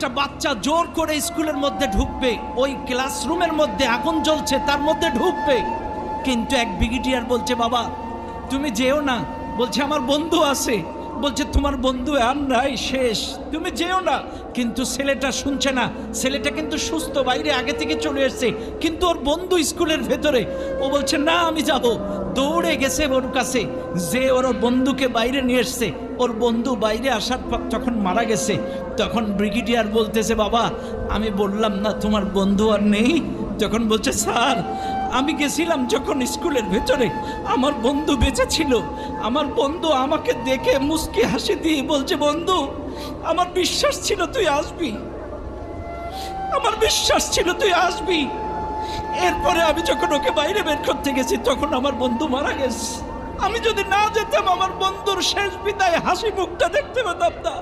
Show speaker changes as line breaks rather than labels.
একটা বাচ্চা জোর করে স্কুলের মধ্যে ঢুকবে, ওই ক্লাসরুমের মধ্যে আগুন জ্বলছে তার মধ্যে ঢুকবে, কিন্তু এক ব্রিগেডিয়ার বলছে বাবা তুমি যেও না, বলছে আমার বন্ধু আছে, বলছে তোমার বন্ধু আর নাই, শেষ, তুমি যেও না। কিন্তু ছেলেটা শুনছে না, ছেলেটা কিন্তু সুস্থ, বাইরে আগে থেকে চলে এসছে, কিন্তু ওর বন্ধু স্কুলের ভেতরে, ও বলছে না আমি যাব, দৌড়ে গেছে ওর কাছে, যে ওর বন্ধুকে বাইরে নিয়ে এসছে। ওর বন্ধু বাইরে আসার পর যখন মারা গেছে, তখন ব্রিগেডিয়ার বলতেছে বাবা আমি বললাম না তোমার বন্ধু আর নেই? যখন বলছে স্যার আমি গেছিলাম যখন স্কুলের ভেতরে, আমার বন্ধু বেঁচে ছিল, আমার বন্ধু আমাকে দেখে মুস্কি হাসি দিয়ে বলছে বন্ধু আমার বিশ্বাস ছিল তুই আসবি, আমার বিশ্বাস ছিল তুই আসবি। এরপরে আমি যখন ওকে বাইরে বের করতে গেছি তখন আমার বন্ধু মারা গেছে, আমি যদি না যেতাম আমার বন্ধুর শেষ বিদায় হাসি মুখটা দেখতে পেতাম না।